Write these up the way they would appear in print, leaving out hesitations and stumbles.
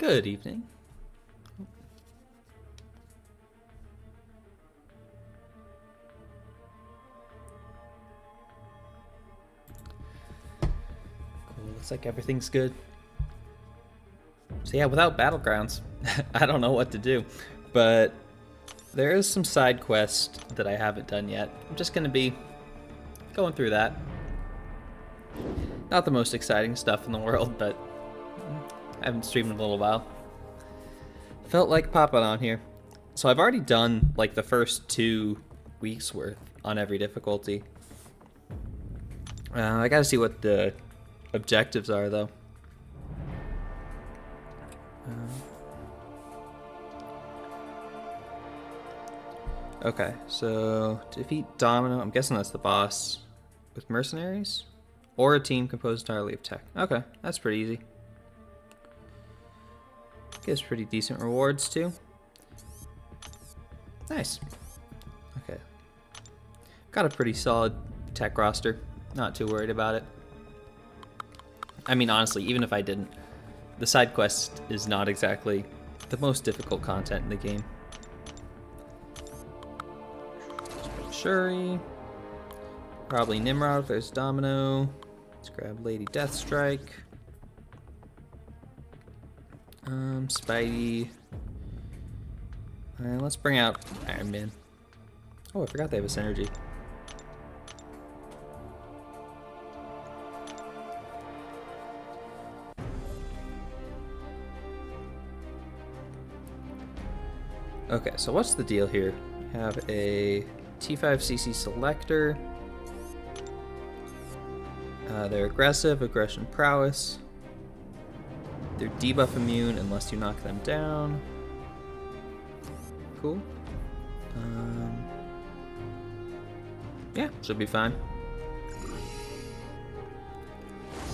Good evening. Cool, looks like everything's good. So yeah, without battlegrounds, I don't know what to do. But there is some side quest that I haven't done yet. I'm just going to be going through that. Not the most exciting stuff in the world, but I haven't streamed in a little while. Felt like popping on here. So I've already done like the first 2 weeks worth on every difficulty. I gotta see what the objectives are though. Okay, so defeat Domino. I'm guessing that's the boss with mercenaries or a team composed entirely of tech. Okay, that's pretty easy. Gives pretty decent rewards too. Nice. Okay. Got a pretty solid tech roster. Not too worried about it. I mean, honestly, even if I didn't, the side quest is not exactly the most difficult content in the game. Shuri. Probably Nimrod if there's Domino. Let's grab Lady Deathstrike. Spidey. And let's bring out Iron Man. Oh, I forgot they have a synergy. Okay, so what's the deal here? We have a T5CC selector. They're aggressive, aggression prowess. They're debuff immune unless you knock them down. Cool. Yeah, should be fine.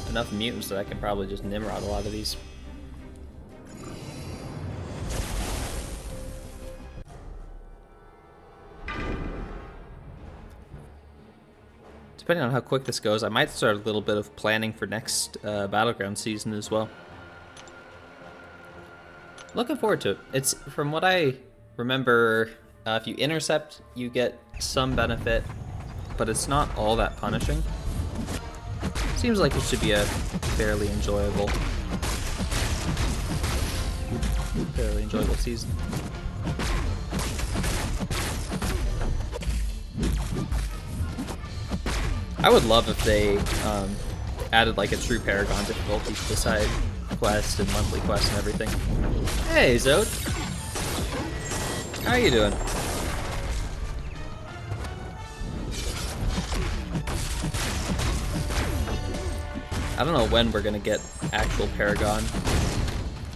Enough mutants that I can probably just Nimrod a lot of these. Depending on how quick this goes, I might start a little bit of planning for next Battleground season as well. Looking forward to it. It's, from what I remember, if you intercept, you get some benefit, but it's not all that punishing. Seems like it should be a fairly enjoyable season. I would love if they added like a true Paragon difficulty to the side quest and monthly quest and everything. Hey, Zode. How are you doing? I don't know when we're gonna get actual Paragon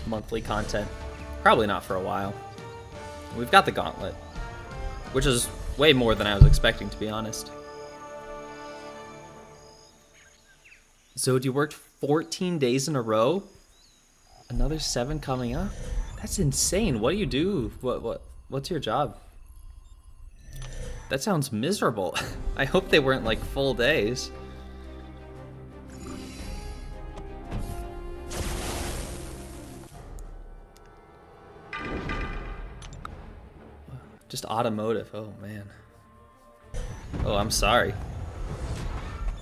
monthly content. Probably not for a while. We've got the Gauntlet, which is way more than I was expecting, to be honest. Zode, you worked 14 days in a row? Another 7 coming up? That's insane. What do you do? What's your job? That sounds miserable. I hope they weren't like full days. Just automotive. Oh man. Oh, I'm sorry.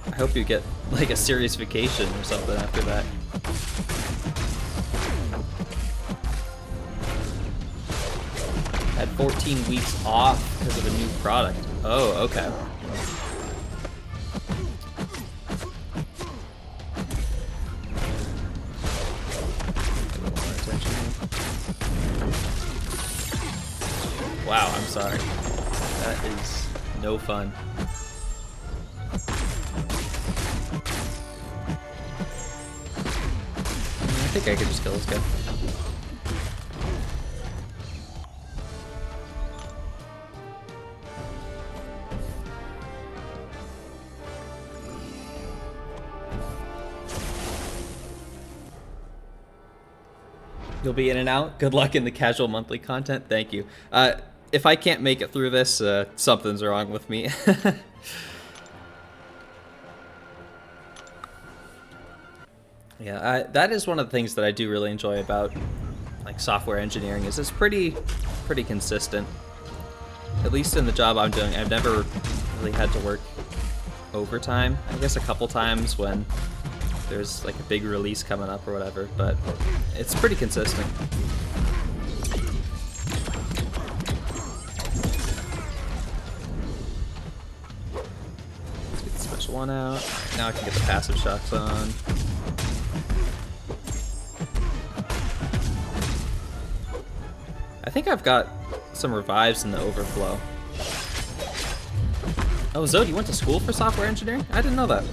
I hope you get like a serious vacation or something after that. Had 14 weeks off because of a new product. Oh, okay. Wow, I'm sorry. That is no fun. I think I could just kill this guy. You'll be in and out. Good luck in the casual monthly content. Thank you. If I can't make it through this, something's wrong with me. Yeah, that is one of the things that I do really enjoy about like software engineering is it's pretty consistent. At least in the job I'm doing, I've never really had to work overtime. I guess a couple times when there's like a big release coming up or whatever, but it's pretty consistent. Let's get the special one out. Now I can get the passive shots on. I think I've got some revives in the overflow. Oh, Zod, you went to school for software engineering? I didn't know that.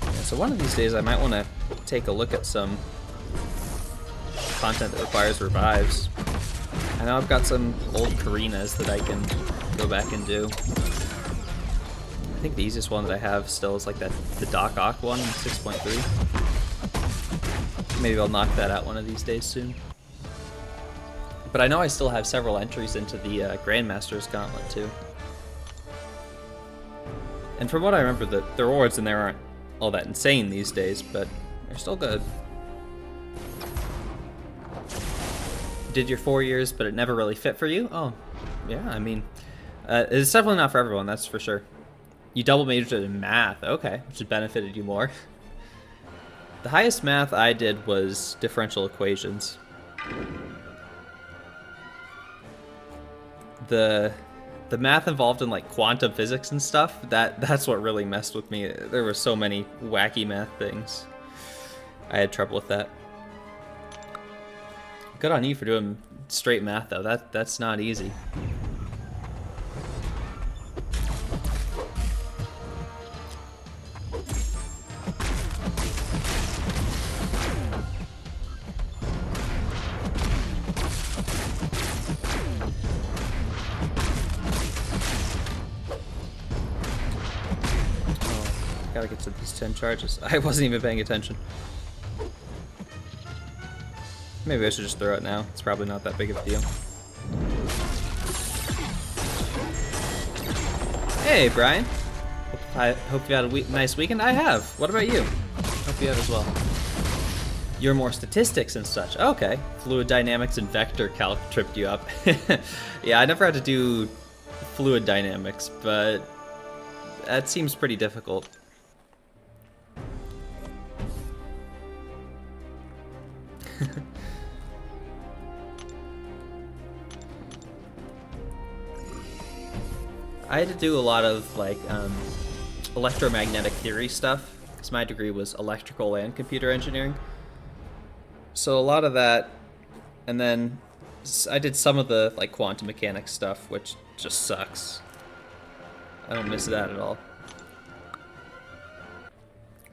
Yeah, so one of these days I might want to take a look at some content that requires revives. I know I've got some old Karinas that I can go back and do. I think the easiest one that I have still is like the Doc Ock one, 6.3. Maybe I'll knock that out one of these days soon. But I know I still have several entries into the Grandmaster's Gauntlet too. And from what I remember, the rewards in there aren't all that insane these days, but they're still good. You did your 4 years, but it never really fit for you? Oh, yeah, I mean, it's definitely not for everyone, that's for sure. You double majored in math, okay, which benefited you more. The highest math I did was differential equations. The math involved in like quantum physics and stuff, that's what really messed with me. There were so many wacky math things. I had trouble with that. Good on you for doing straight math though. That's not easy. Gotta get to these 10 charges. I wasn't even paying attention. Maybe I should just throw it now. It's probably not that big of a deal. Hey, Brian. I hope you had a nice weekend. I have. What about you? Hope you have as well. You're more statistics and such. Okay. Fluid dynamics and vector calc tripped you up. Yeah, I never had to do fluid dynamics, but that seems pretty difficult. I had to do a lot of like electromagnetic theory stuff because my degree was electrical and computer engineering. So a lot of that, and then I did some of the like quantum mechanics stuff, which just sucks. I don't miss that at all.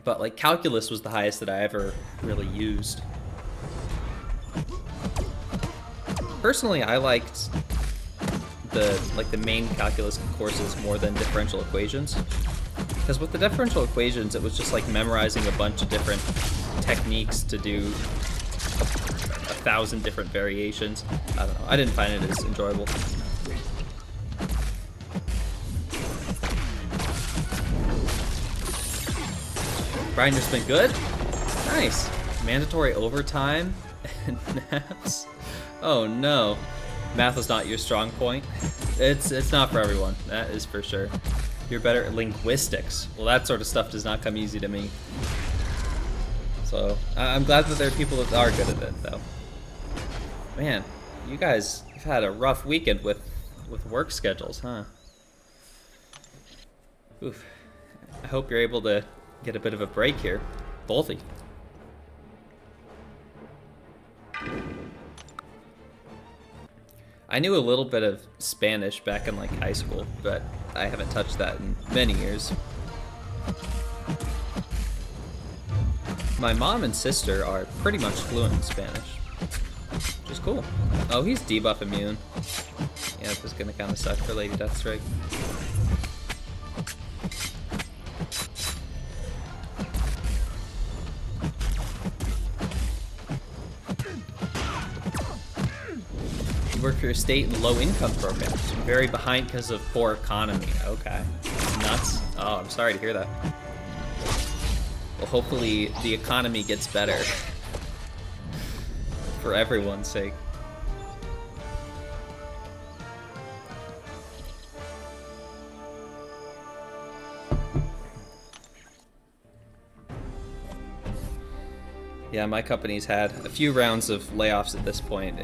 But like calculus was the highest that I ever really used. Personally, I liked the main calculus courses more than differential equations, because with the differential equations it was just like memorizing a bunch of different techniques to do 1,000 different variations. I don't know, I didn't find it as enjoyable. Brian, just been good? Nice. Mandatory overtime and naps? Oh no. Math is not your strong point. It's not for everyone, that is for sure. You're better at linguistics. Well, that sort of stuff does not come easy to me. So, I'm glad that there are people that are good at it, though. Man, you guys, you've had a rough weekend with work schedules, huh? Oof. I hope you're able to get a bit of a break here. Both of you. I knew a little bit of Spanish back in like high school, but I haven't touched that in many years. My mom and sister are pretty much fluent in Spanish, which is cool. Oh, he's debuff immune. Yeah, this is gonna kind of suck for Lady Deathstrike. work for your state in low-income programs. Very behind because of poor economy. Okay. Nuts. Oh, I'm sorry to hear that. Well, hopefully the economy gets better. For everyone's sake. Yeah, my company's had a few rounds of layoffs at this point.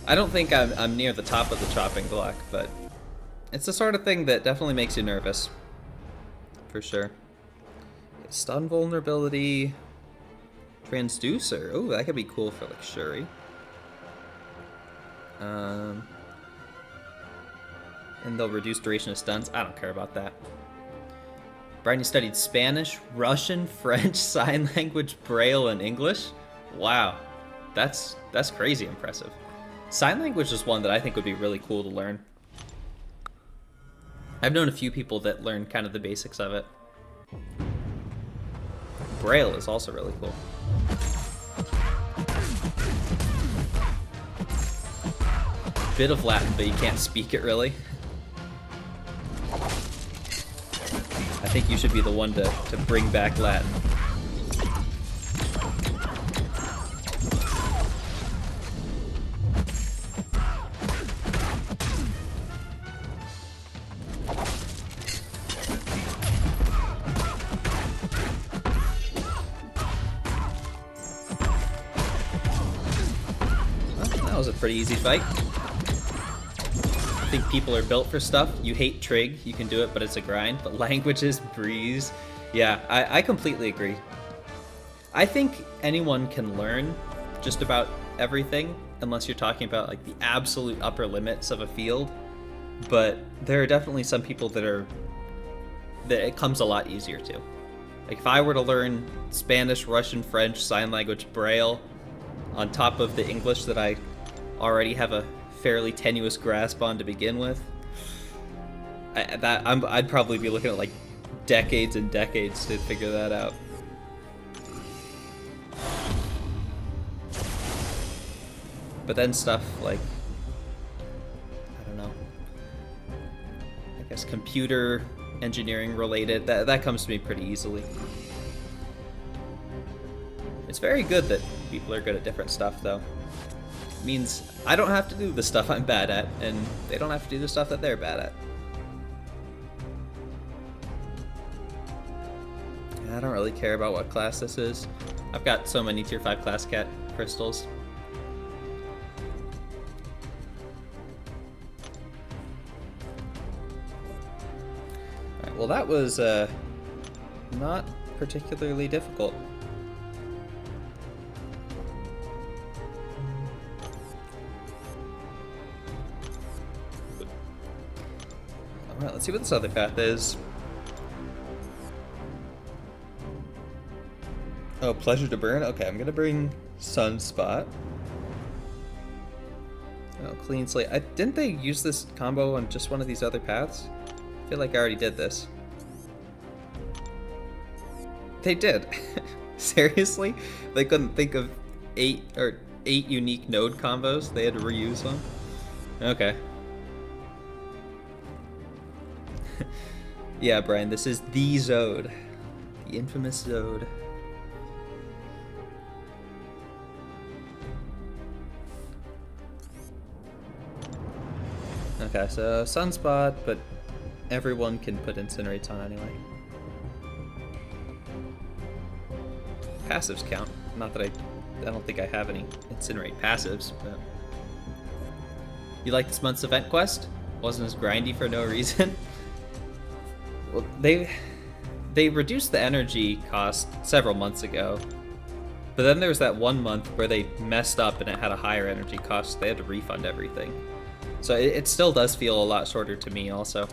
I don't think I'm near the top of the chopping block, but it's the sort of thing that definitely makes you nervous. For sure. Stun vulnerability. Transducer. Oh, that could be cool for like Shuri. And they'll reduce duration of stuns. I don't care about that. Brian, you studied Spanish, Russian, French, sign language, Braille, and English? Wow, that's crazy impressive. Sign language is one that I think would be really cool to learn. I've known a few people that learn kind of the basics of it. Braille is also really cool. Bit of Latin, but you can't speak it really. I think you should be the one to bring back Latin. Well, that was a pretty easy fight. I think people are built for stuff. You hate trig, you can do it, but it's a grind. But languages, breeze. Yeah, I completely agree. I think anyone can learn just about everything, unless you're talking about like the absolute upper limits of a field. But there are definitely some people that it comes a lot easier to. Like if I were to learn Spanish, Russian, French, sign language, Braille, on top of the English that I already have a fairly tenuous grasp on to begin with, I'd probably be looking at like decades and decades to figure that out. But then stuff like, I don't know, I guess computer engineering related, that comes to me pretty easily. It's very good that people are good at different stuff though. It means I don't have to do the stuff I'm bad at, and they don't have to do the stuff that they're bad at. I don't really care about what class this is. I've got so many tier 5 class cat crystals. Alright, well that was not particularly difficult. Alright, let's see what this other path is. Oh, pleasure to burn? Okay, I'm gonna bring Sunspot. Oh, clean slate. Didn't they use this combo on just one of these other paths? I feel like I already did this. They did. Seriously? They couldn't think of 8 unique node combos? They had to reuse them? Okay. Yeah, Brian, this is the Zode. The infamous Zode. Okay, so Sunspot, but everyone can put Incinerates on anyway. Passives count. Not that I don't think I have any Incinerate passives, but... You like this month's event quest? Wasn't as grindy for no reason? Well, they reduced the energy cost several months ago, but then there was that 1 month where they messed up and it had a higher energy cost, so they had to refund everything. So it still does feel a lot shorter to me also.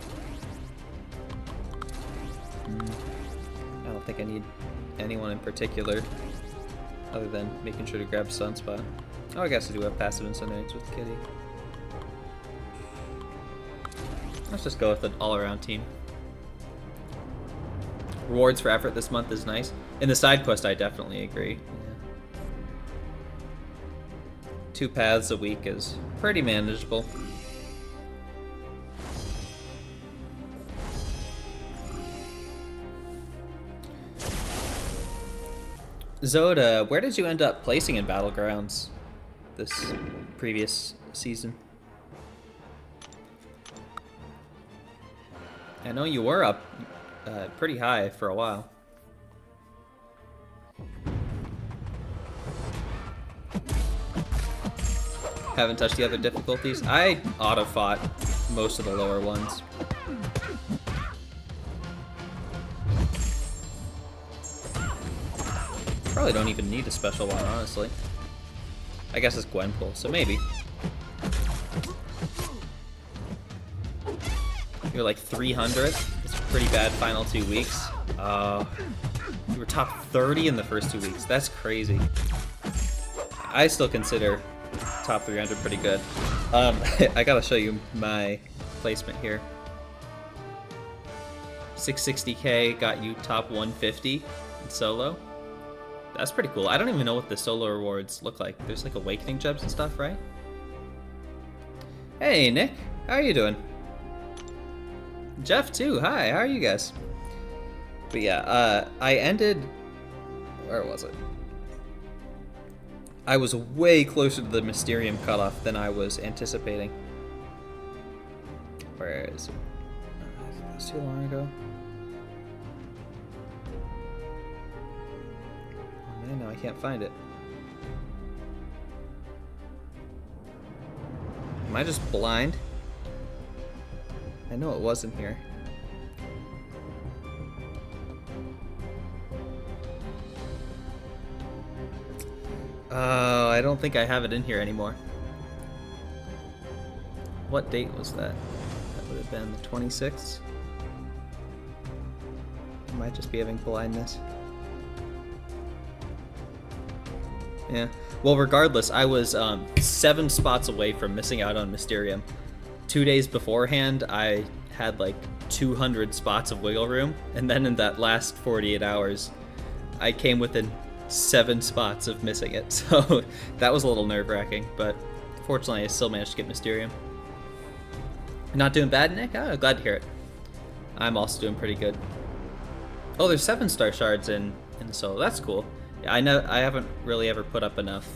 I don't think I need anyone in particular other than making sure to grab Sunspot. Oh, I guess I do have passive Incinerates with Kitty. Let's just go with an all-around team. Rewards for effort this month is nice. In the side quest, I definitely agree. 2 paths a week is pretty manageable. Zoda, where did you end up placing in battlegrounds this previous season? I know you were up pretty high for a while. Haven't touched the other difficulties. I auto-fought most of the lower ones. Probably don't even need a special one, honestly. I guess it's Gwenpool, so maybe. You're like 300th. It's a pretty bad final 2 weeks. You were top 30 in the first 2 weeks. That's crazy. I still consider top 300 pretty good. I gotta show you my placement here. 660k got you top 150 in solo. That's pretty cool. I don't even know what the solo rewards look like. There's like awakening gems and stuff, right? Hey Nick, how are you doing? Jeff too, hi, how are you guys? But yeah, I ended, where was it? I was way closer to the Mysterium cutoff than I was anticipating. Where is it? That was too long ago. Oh man, no, I can't find it. Am I just blind? I know it was in here. Oh, I don't think I have it in here anymore. What date was that? That would have been the 26th. I might just be having blindness. Yeah. Well, regardless, I was 7 spots away from missing out on Mysterium. 2 days beforehand, I had like 200 spots of wiggle room, and then in that last 48 hours, I came within 7 spots of missing it. So that was a little nerve-wracking, but fortunately, I still managed to get Mysterium. Not doing bad, Nick? Oh, glad to hear it. I'm also doing pretty good. Oh, there's 7-star shards in the solo. That's cool. Yeah, I know I haven't really ever put up enough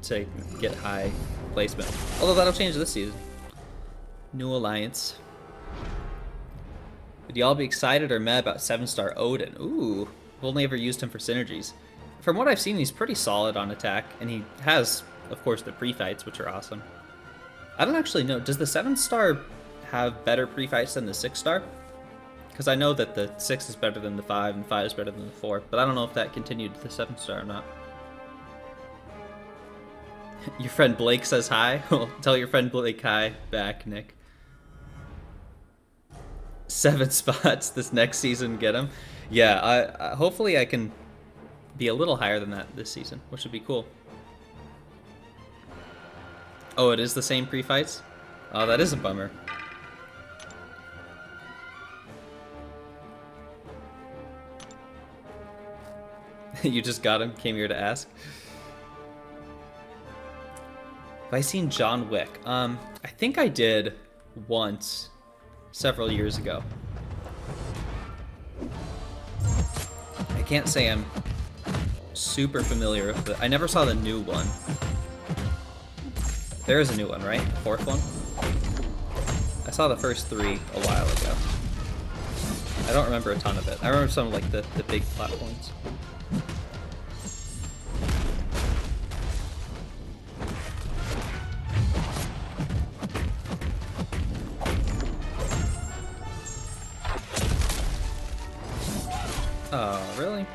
to get high placement. Although that'll change this season. New Alliance. Would y'all be excited or mad about 7-star Odin? Ooh, I've only ever used him for synergies. From what I've seen, he's pretty solid on attack, and he has, of course, the pre-fights, which are awesome. I don't actually know. Does the 7-star have better pre-fights than the 6-star? Because I know that the 6 is better than the 5, and the 5 is better than the 4, but I don't know if that continued to the 7-star or not. Your friend Blake says hi. Well, tell your friend Blake hi back, Nick. 7 spots this next season, get him. Yeah, I hopefully I can be a little higher than that this season, which would be cool. Oh, it is the same pre-fights? Oh, that is a bummer. You just got him, came here to ask. Have I seen John Wick? I think I did once, several years ago. I can't say I'm super familiar with it. I never saw the new one. There is a new one, right? The 4th one? I saw the first 3 a while ago. I don't remember a ton of it. I remember some of like the big platforms. Oh, really?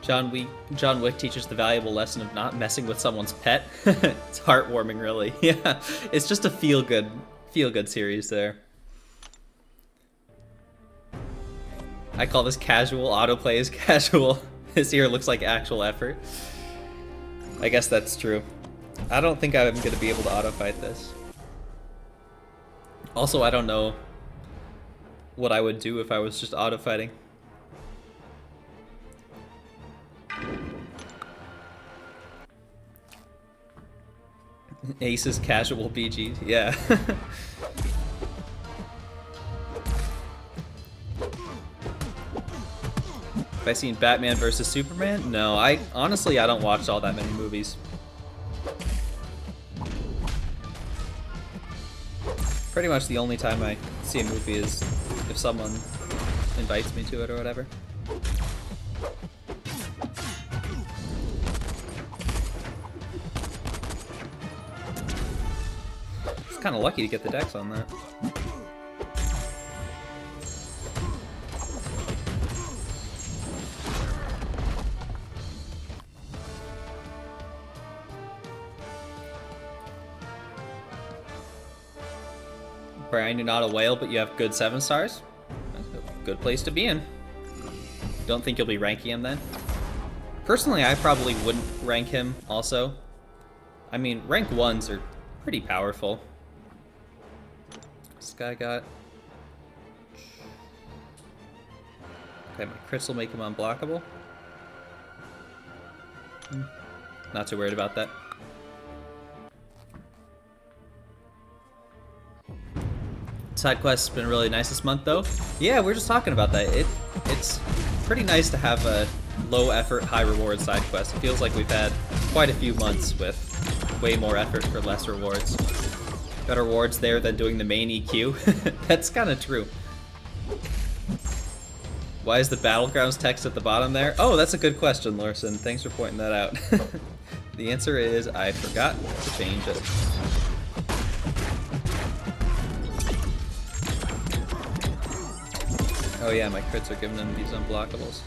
John Wick teaches the valuable lesson of not messing with someone's pet. It's heartwarming, really. Yeah, it's just a feel-good series there. I call this casual. Autoplay is casual. This here looks like actual effort. I guess that's true. I don't think I'm going to be able to auto-fight this. Also, I don't know what I would do if I was just auto fighting. Ace's casual BG, yeah. Have I seen Batman versus Superman? No, I don't watch all that many movies. Pretty much the only time I see a movie is if someone invites me to it or whatever. It's kind of lucky to get the dex on that. Brian, you're not a whale, but you have good 7 stars? That's a good place to be in. Don't think you'll be ranking him then? Personally, I probably wouldn't rank him also. I mean, rank 1s are pretty powerful. This guy got... Okay, my crits will make him unblockable. Not too worried about that. Side quest has been really nice this month, though. Yeah, we're just talking about that. It's pretty nice to have a low effort, high reward side quest. It feels like we've had quite a few months with way more effort for less rewards. Better rewards there than doing the main EQ. That's kind of true. Why is the battlegrounds text at the bottom there? Oh, that's a good question, Larson. Thanks for pointing that out. The answer is I forgot to change it. Oh yeah, my crits are giving them these unblockables.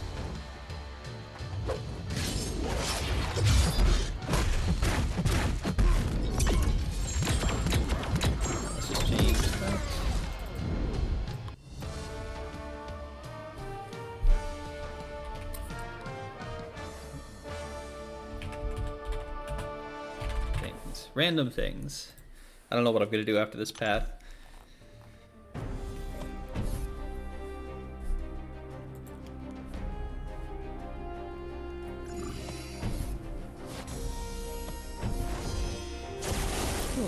Let's just change that. Things. Random things. I don't know what I'm gonna do after this path.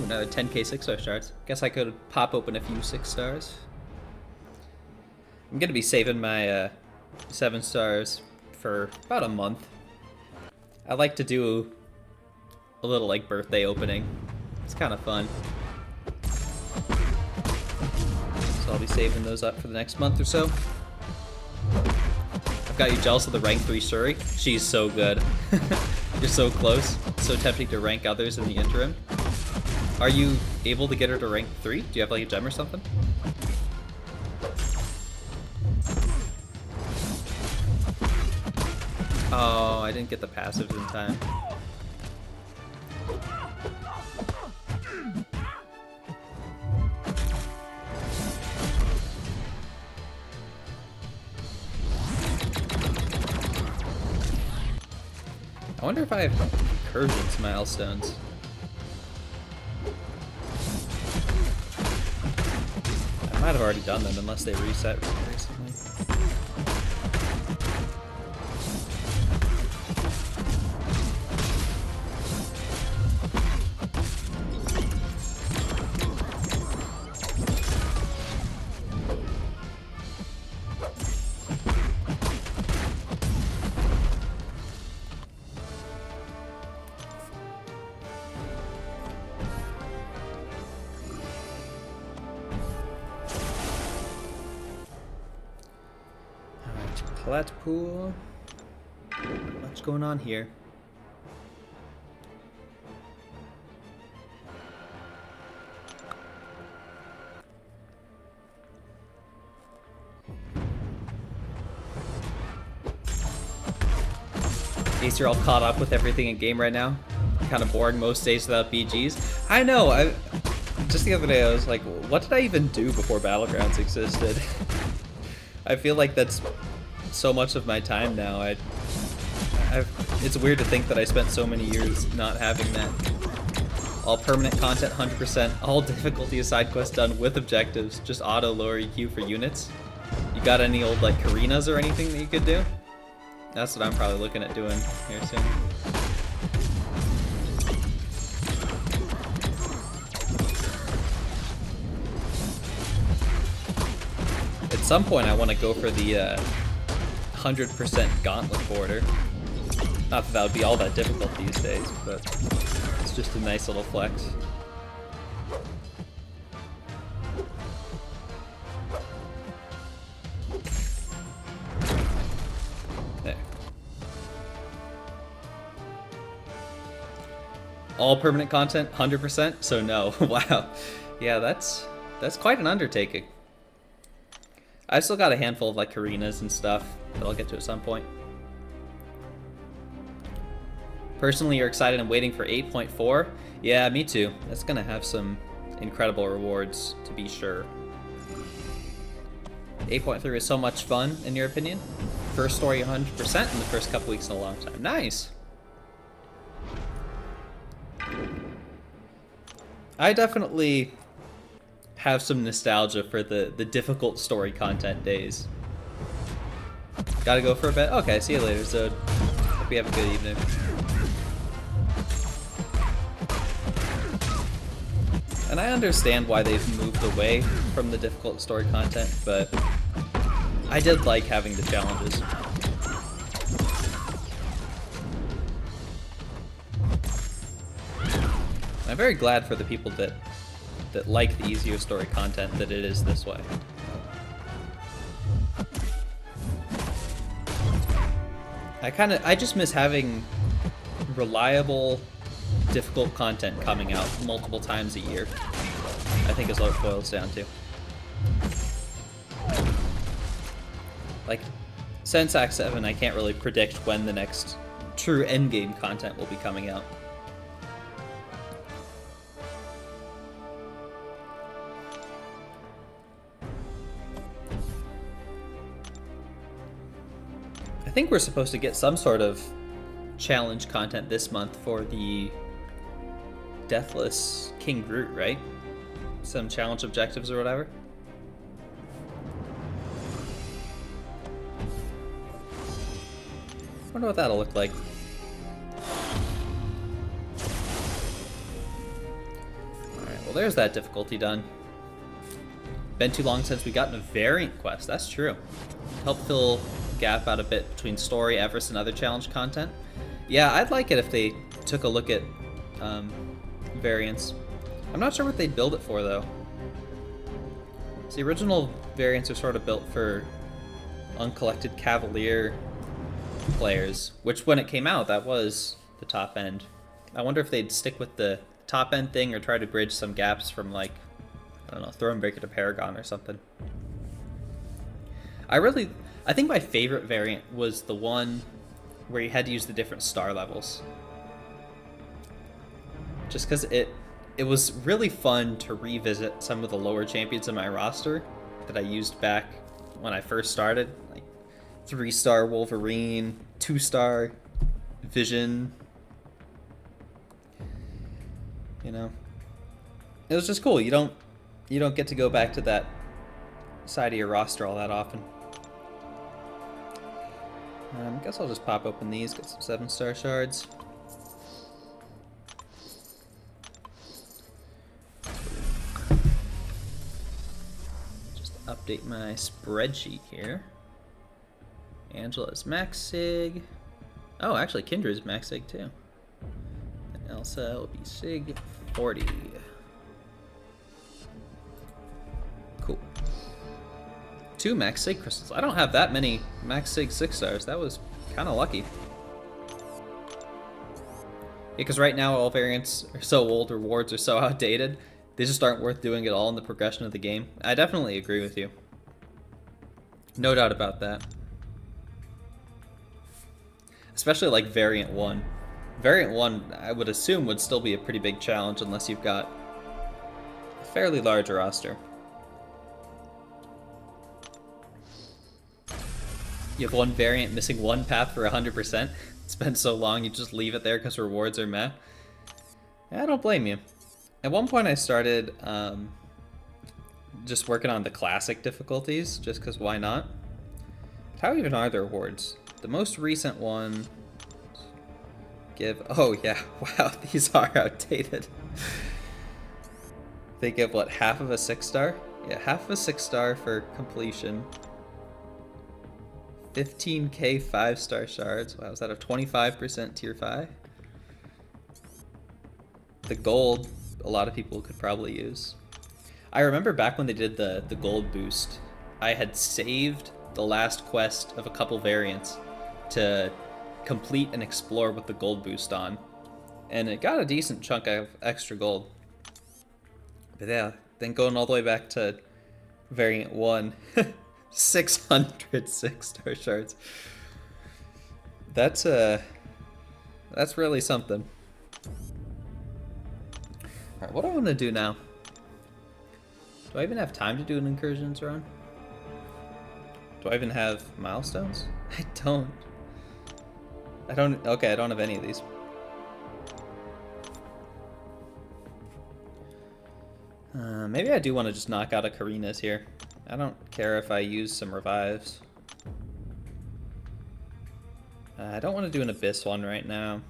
Another 10k 6-star shards. Guess I could pop open a few 6 stars. I'm gonna be saving my 7 stars for about a month. I like to do a little like birthday opening. It's kind of fun. So I'll be saving those up for the next month or so. I've got you jealous of the rank 3 Shuri. She's so good. You're so close. It's so tempting to rank others in the interim. Are you able to get her to rank 3? Do you have like a gem or something? Oh, I didn't get the passives in time. I wonder if I have incursions milestones. I might have already done them unless they reset recently. Plat pool. Not much going on here. Ace, you're all caught up with everything in game right now. Kind of boring most days without BGs. I know. Just the other day I was like, what did I even do before Battlegrounds existed? I feel like that's so much of my time now. It's weird to think that I spent so many years not having that. All permanent content 100%. All difficulty of side quests done with objectives. Just auto lower EQ for units. You got any old like Karinas or anything that you could do? That's what I'm probably looking at doing here soon. At some point I want to go for the 100% gauntlet border. Not that would be all that difficult these days, but it's just a nice little flex. There. All permanent content, 100%? So no. Wow. Yeah, that's quite an undertaking. I've still got a handful of like Karinas and stuff that I'll get to at some point. Personally, you're excited and waiting for 8.4? Yeah, me too. That's gonna have some incredible rewards, to be sure. 8.3 is so much fun, in your opinion? First story 100% in the first couple weeks in a long time. Nice! I definitely have some nostalgia for the difficult story content days. Gotta go for a bit? Okay, see you later, Zod. Hope you have a good evening. And I understand why they've moved away from the difficult story content, but I did like having the challenges. I'm very glad for the people that like the easier story content that it is this way. I just miss having reliable, difficult content coming out multiple times a year. I think is what it boils down to. Like, since Act 7, I can't really predict when the next true endgame content will be coming out. I think we're supposed to get some sort of challenge content this month for the Deathless King Groot, right? Some challenge objectives or whatever. Wonder what that'll look like. Alright, well there's that difficulty done. Been too long since we gotten a variant quest, that's true. Help fill the gap out a bit between story, Everest, and other challenge content. Yeah, I'd like it if they took a look at variants. I'm not sure what they'd build it for, though. So the original variants are sort of built for uncollected Cavalier players, which when it came out, that was the top end. I wonder if they'd stick with the top end thing or try to bridge some gaps from, like, I don't know, Thronebreaker to Paragon or something. I think my favorite variant was the one where you had to use the different star levels. Just because it was really fun to revisit some of the lower champions in my roster that I used back when I first started. Like 3-star Wolverine, 2-star Vision. You know, it was just cool. You don't get to go back to that side of your roster all that often. I guess I'll just pop open these, get some 7-star shards. Just update my spreadsheet here. Angela's max sig. Oh, actually Kendra's max sig too. And Elsa will be sig 40. Cool. 2 max sig crystals. I don't have that many max sig 6-stars. That was kind of lucky. Because right now all variants are so old, rewards are so outdated, they just aren't worth doing at all in the progression of the game. I definitely agree with you. No doubt about that. Especially like Variant 1. Variant 1, I would assume, would still be a pretty big challenge unless you've got a fairly large roster. You have one variant missing one path for 100%. It's been so long you just leave it there because rewards are meh. I don't blame you. At one point I started just working on the classic difficulties, just because why not? How even are their awards? The most recent one... Oh yeah, wow, these are outdated. They give, what, half of a 6-star? Yeah, half of a 6-star for completion. 15k 5-star shards. Wow, is that a 25% tier 5? The gold, a lot of people could probably use. I remember back when they did the gold boost, I had saved the last quest of a couple variants to complete and explore with the gold boost on. And it got a decent chunk of extra gold. But yeah, then going all the way back to variant 1, 600 6-star shards. That's really something. Alright, what do I want to do now? Do I even have time to do an incursions run? Do I even have milestones? I don't. Okay, I don't have any of these. Maybe I do want to just knock out a Karina's here. I don't care if I use some revives. I don't want to do an Abyss one right now.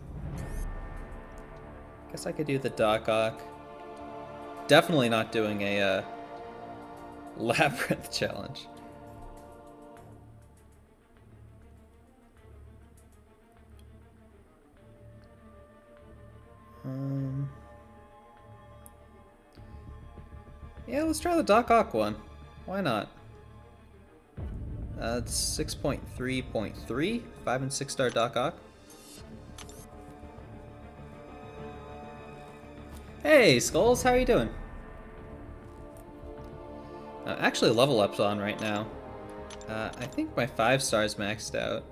Guess I could do the Doc Ock. Definitely not doing a Labyrinth challenge. Yeah, let's try the Doc Ock one. Why not? It's 6.3.3, 5 and 6-star Doc Ock. Hey, Skulls, how are you doing? Actually, level up's on right now. I think my 5 stars maxed out.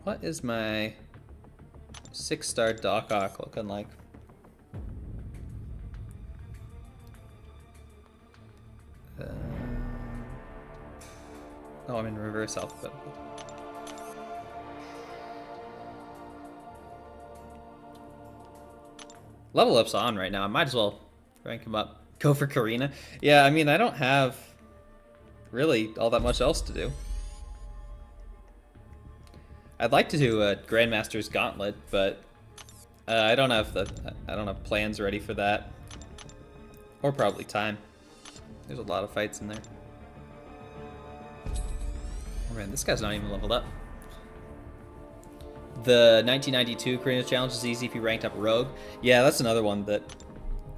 What is my 6-star Doc Ock looking like? Oh, I'm in reverse alphabetical. Level up's on right now. I might as well rank him up. Go for Karina. Yeah, I mean, I don't have really all that much else to do. I'd like to do a Grandmaster's Gauntlet, but I don't have plans ready for that, or probably time. There's a lot of fights in there. Oh man, this guy's not even leveled up. The 1992 Karina Challenge is easy if you ranked up Rogue. Yeah, that's another one that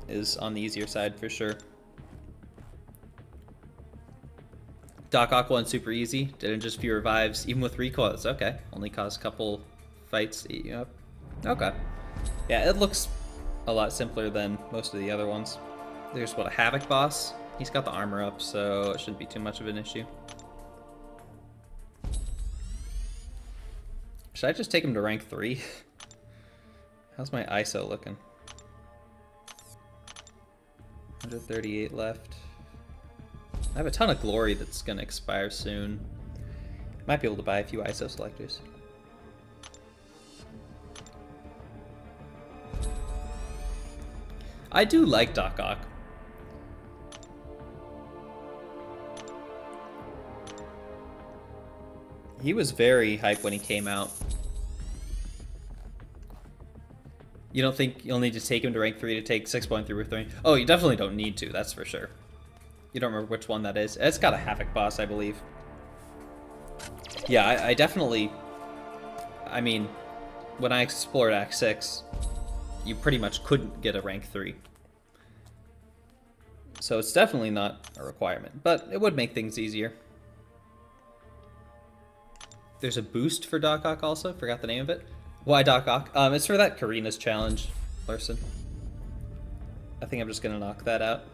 is on the easier side for sure. Doc Ock one super easy. Didn't just few revives, even with recoils. Okay, only caused a couple fights to eat you up. Okay. Yeah, it looks a lot simpler than most of the other ones. There's what, a Havoc boss? He's got the armor up, so it shouldn't be too much of an issue. Should I just take him to rank 3? How's my ISO looking? 138 left. I have a ton of glory that's gonna expire soon. Might be able to buy a few ISO selectors. I do like Doc Ock. He was very hype when he came out. You don't think you'll need to take him to rank 3 to take 6.3 or 3? Oh, you definitely don't need to, that's for sure. You don't remember which one that is. It's got a Havoc boss, I believe. Yeah, I definitely... I mean, when I explored Act 6, you pretty much couldn't get a rank 3. So it's definitely not a requirement, but it would make things easier. There's a boost for Doc Ock also, forgot the name of it. Why Doc Ock? It's for that Karina's challenge, Larson. I think I'm just gonna knock that out.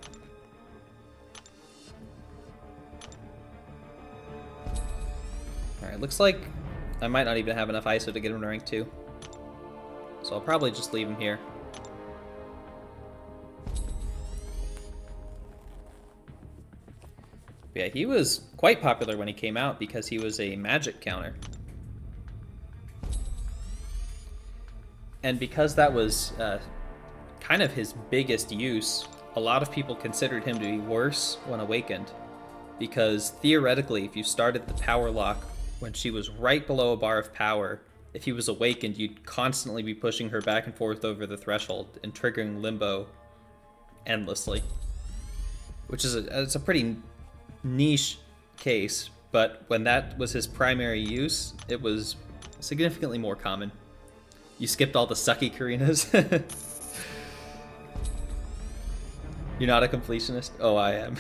Alright, looks like I might not even have enough ISO to get him to rank 2. So I'll probably just leave him here. Yeah, he was quite popular when he came out because he was a magic counter. And because that was kind of his biggest use. A lot of people considered him to be worse when awakened, because theoretically, if you started the power lock when she was right below a bar of power, if he was awakened, you'd constantly be pushing her back and forth over the threshold and triggering limbo endlessly, which is it's a pretty niche case, but when that was his primary use, it was significantly more common. You skipped all the sucky Karinas. You're not a completionist? Oh, I am.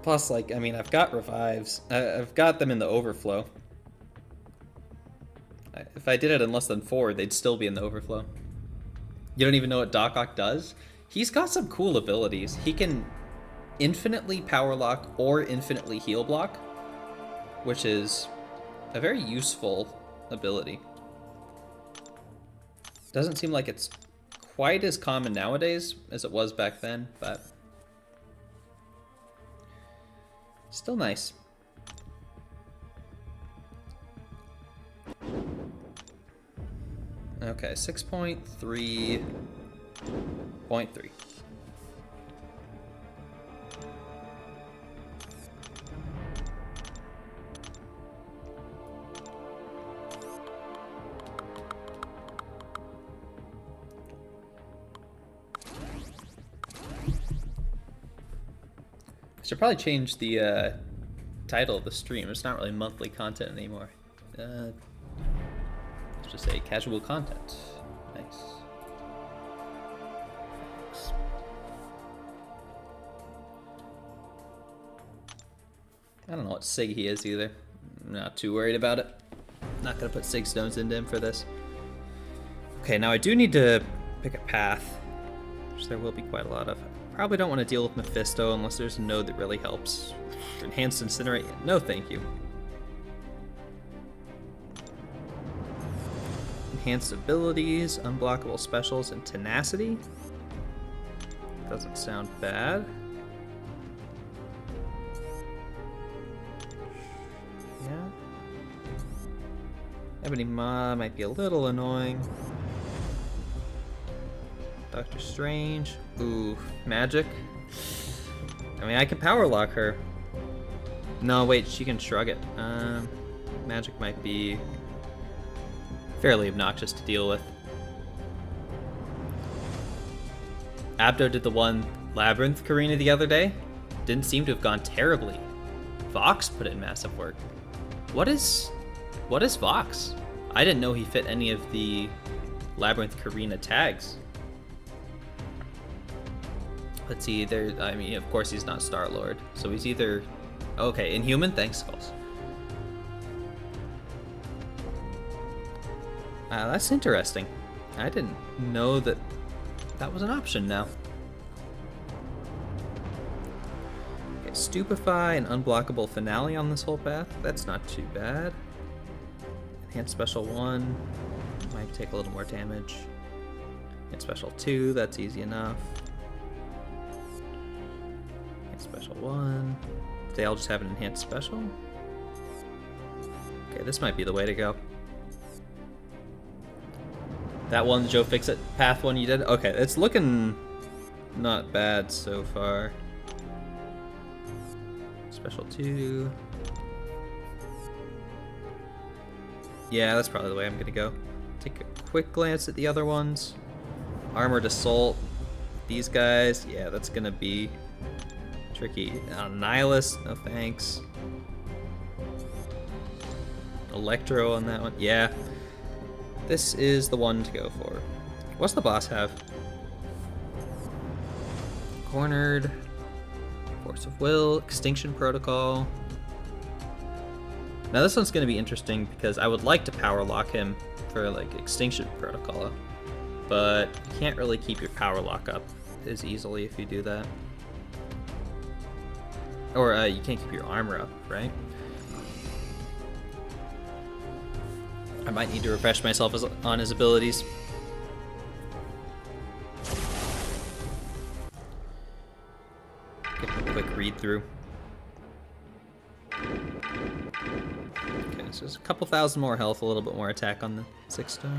Plus, like, I mean, I've got revives. I've got them in the overflow. If I did it in less than 4, they'd still be in the overflow. You don't even know what Doc Ock does? He's got some cool abilities. He can infinitely power lock or infinitely heal block, which is a very useful ability. Doesn't seem like it's quite as common nowadays as it was back then, but still nice. Okay, 6.3.3. Should probably change the title of the stream. It's not really monthly content anymore. Let's just say casual content. Nice. I don't know what sig he is either. I'm not too worried about it. Not gonna put sig stones into him for this. Okay, now I do need to pick a path, which there will be quite a lot of. Probably don't want to deal with Mephisto unless there's a node that really helps. Enhanced Incinerate? No, thank you. Enhanced abilities, unblockable specials, and tenacity. Doesn't sound bad. Yeah. Ebony Maw might be a little annoying. Doctor Strange. Ooh, magic. I mean, I can power lock her. No, wait, she can shrug it. Magic might be fairly obnoxious to deal with. Abdo did the one Labyrinth Karina the other day. Didn't seem to have gone terribly. Vox put in massive work. What is Vox? I didn't know he fit any of the Labyrinth Karina tags. Let's see, I mean, of course he's not Star-Lord, so he's either... Okay, Inhuman? Thanks, Skulls. That's interesting. I didn't know that was an option now. Okay, Stupefy and Unblockable Finale on this whole path. That's not too bad. Enhanced Special 1. Might take a little more damage. Enhanced Special 2, that's easy enough. Special 1. They all just have an enhanced special. Okay, this might be the way to go. That one, Joe Fixit path one you did? Okay, it's looking not bad so far. Special 2. Yeah, that's probably the way I'm gonna go. Take a quick glance at the other ones. Armored Assault. These guys, yeah, that's gonna be tricky. Nihilist, no thanks. Electro on that one. Yeah. This is the one to go for. What's the boss have? Cornered. Force of Will. Extinction Protocol. Now this one's going to be interesting because I would like to power lock him for like Extinction Protocol, but you can't really keep your power lock up as easily if you do that. Or you can't keep your armor up, right? I might need to refresh myself on his abilities. Give him a quick read through. Okay, so So there's a couple thousand more health, a little bit more attack on the 6-star.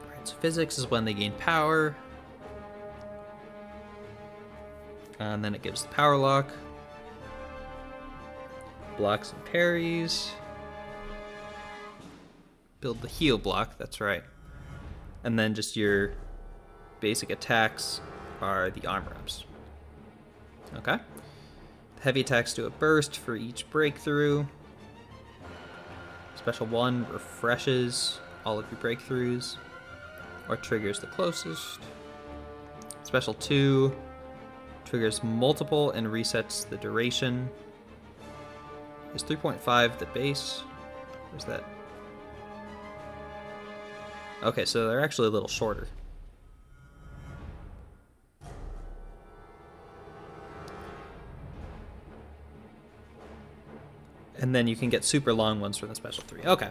Alright, so physics is when they gain power. And then it gives the power lock. Blocks and parries. Build the heal block, that's right. And then just your basic attacks are the armor ups. Okay. The heavy attacks do a burst for each breakthrough. Special 1 refreshes all of your breakthroughs or triggers the closest. Special 2 triggers multiple and resets the duration. Is 3.5 the base? Where's that? Okay, so they're actually a little shorter. And then you can get super long ones for the special 3. Okay.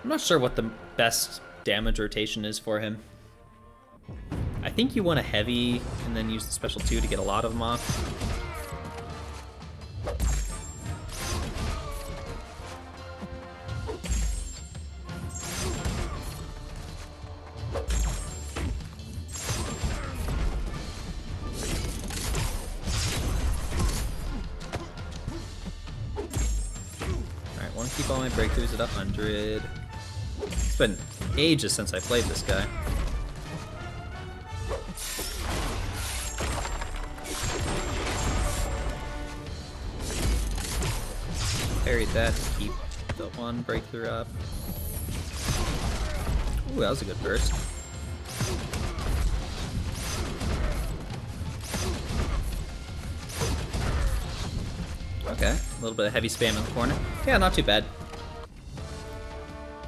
I'm not sure what the best damage rotation is for him. I think you want a heavy and then use the special 2 to get a lot of them off. Keep all my breakthroughs at 100. It's been ages since I played this guy. Parried that to keep the 1 breakthrough up. Ooh, that was a good burst. Okay, a little bit of heavy spam in the corner. Yeah, not too bad.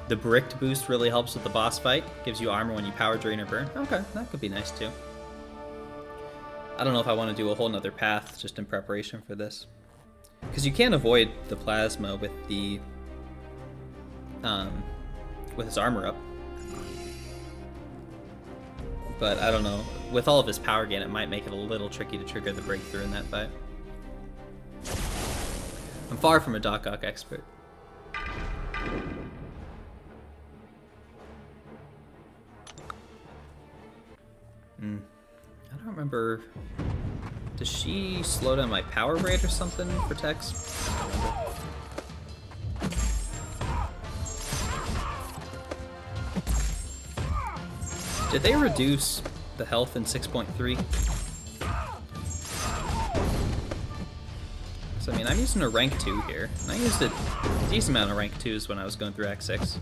The bricked boost really helps with the boss fight. Gives you armor when you power drain or burn. Okay, that could be nice too. I don't know if I want to do a whole nother path just in preparation for this. Because you can't avoid the plasma with the with his armor up. But I don't know. With all of his power gain, it might make it a little tricky to trigger the breakthrough in that fight. I'm far from a Doc Ock expert. I don't remember. Does she slow down my power rate or something for Tex? I don't remember. Did they reduce the health in 6.3? So, I mean, I'm using a rank 2 here, and I used a decent amount of rank 2s when I was going through Act 6.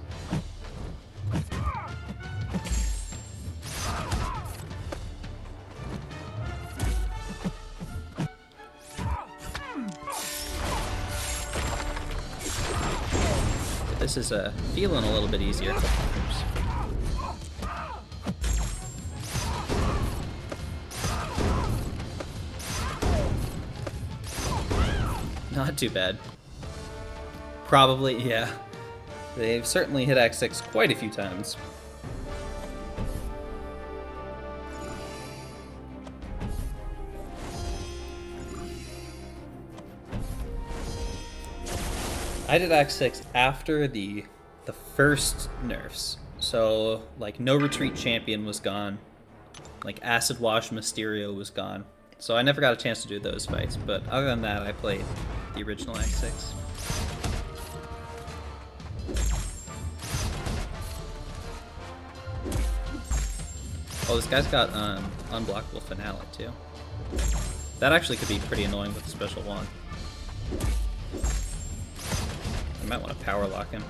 But this is feeling a little bit easier. Not too bad. Probably, yeah. They've certainly hit Act 6 quite a few times. I did Act 6 after the first nerfs. So, like, No Retreat Champion was gone. Like, Acid Wash Mysterio was gone. So I never got a chance to do those fights, but other than that, I played the original Act 6. Oh, this guy's got unblockable finale too. That actually could be pretty annoying with the special 1. I might want to power lock him.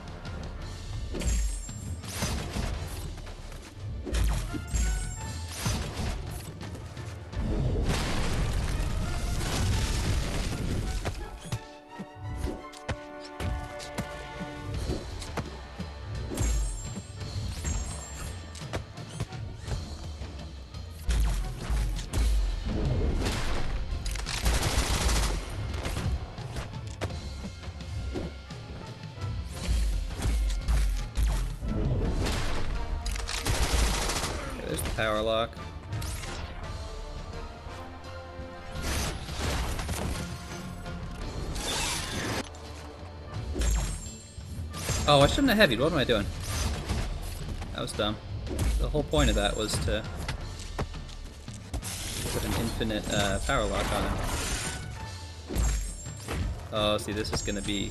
Power lock. Oh, I shouldn't have heavied. What am I doing? That was dumb. The whole point of that was to put an infinite power lock on him. Oh, see, this is gonna be...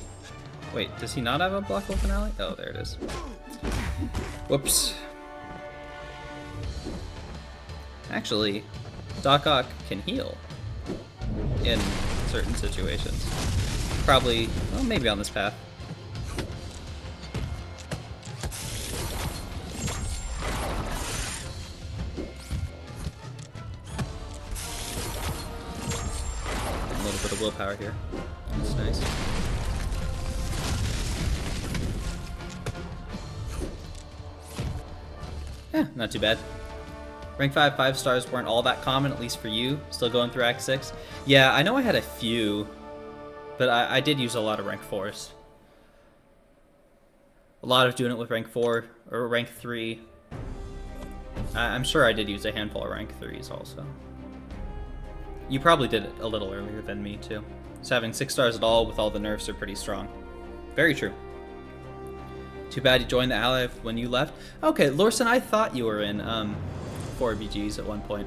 Wait, does he not have a blockable finale? Oh, there it is. Whoops. Actually, Doc Ock can heal in certain situations. Probably, well, maybe on this path. A little bit of willpower here. That's nice. Yeah, not too bad. Rank 5 5-stars weren't all that common, at least for you. Still going through Act 6. Yeah, I know I had a few, but I did use a lot of rank 4s. A lot of doing it with rank 4 or rank 3. I'm sure I did use a handful of rank 3s also. You probably did it a little earlier than me too. So having 6 stars at all with all the nerfs are pretty strong. Very true. Too bad you joined the ally when you left. Okay, Lorson, I thought you were in 4BGs at one point.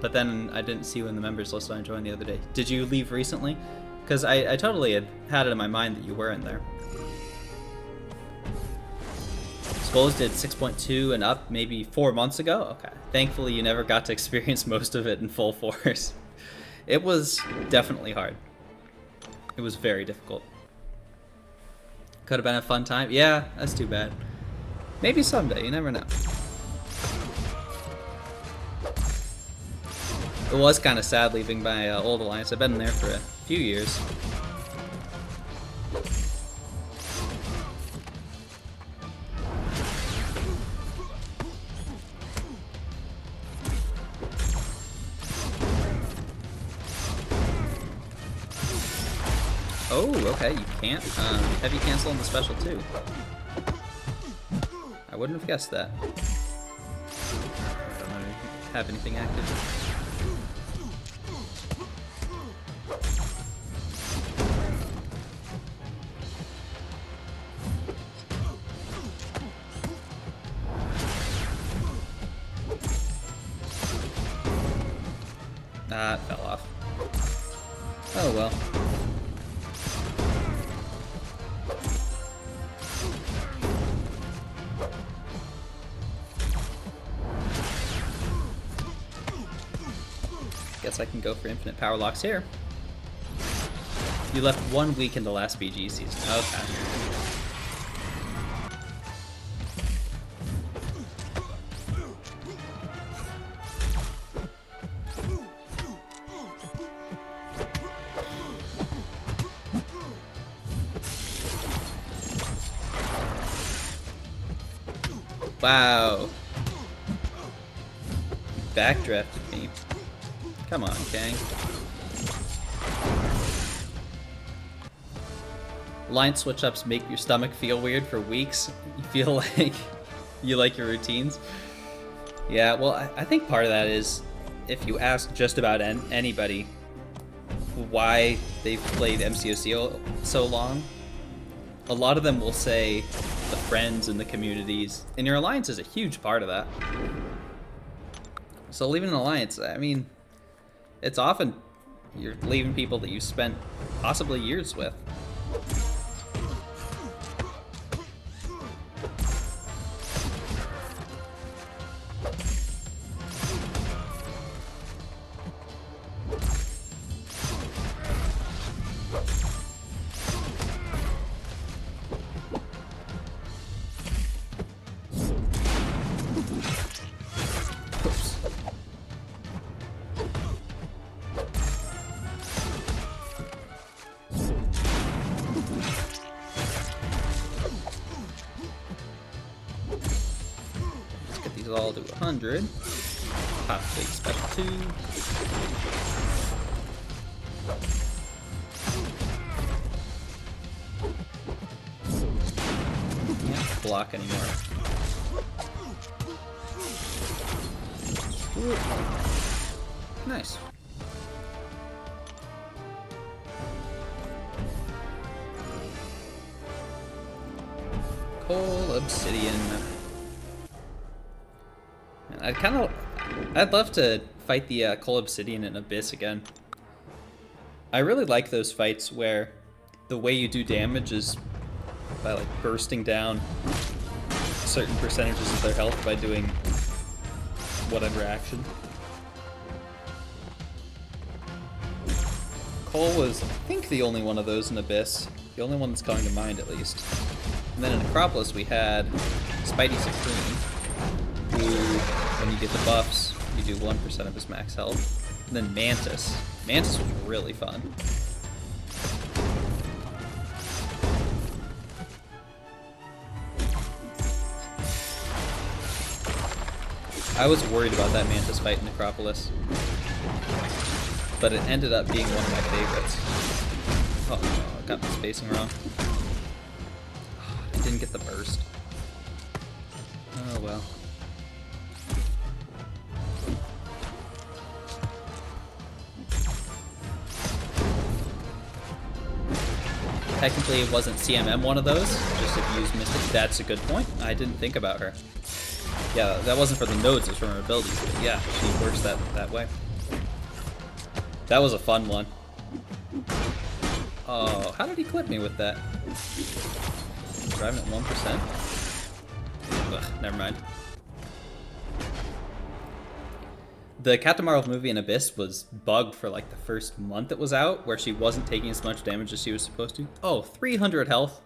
But then I didn't see you in the members list when I joined the other day. Did you leave recently? Because I totally had it in my mind that you were in there. Skulls did 6.2 and up maybe 4 months ago? Okay. Thankfully you never got to experience most of it in full force. It was definitely hard. It was very difficult. Could have been a fun time. Yeah, that's too bad. Maybe someday, you never know. It was kind of sad leaving my old alliance. I've been there for a few years. Oh, okay, you can't. Heavy cancel on the special too. I wouldn't have guessed that. I don't have anything active. Ah, it fell off. Oh well. Guess I can go for infinite power locks here. You left 1 week in the last BG season. Okay. Wow. Backdrafted me. Come on, Kang. Line switch-ups make your stomach feel weird for weeks. You feel like you like your routines. Yeah, well, I think part of that is if you ask just about anybody why they've played MCOC so long, a lot of them will say the friends and the communities, and your alliance is a huge part of that. So leaving an alliance, I mean, it's often you're leaving people that you spent possibly years with. All to 100. Pop big special 2. Can't block anymore. Ooh. Nice. Coal obsidian. I'd love to fight the coal obsidian in Abyss again. I really like those fights where the way you do damage is by like bursting down certain percentages of their health by doing whatever action. Coal was, I think, the only one of those in Abyss. The only one that's coming to mind, at least. And then in Necropolis, we had Spidey Supreme, who, when you get the buffs, you do 1% of his max health. And then Mantis. Mantis was really fun. I was worried about that Mantis fight in Necropolis, but it ended up being one of my favorites. Oh, I got the spacing wrong. I didn't get the burst. Oh well. Technically it wasn't CMM one of those, just if you use Mystic. That's a good point. I didn't think about her. Yeah, that wasn't for the nodes, it was from her abilities, but yeah, she works that way. That was a fun one. Oh, how did he clip me with that? Driving at 1%? Ugh, never mind. The Captain Marvel movie in Abyss was bugged for like the first month it was out, where she wasn't taking as much damage as she was supposed to. Oh, 300 health.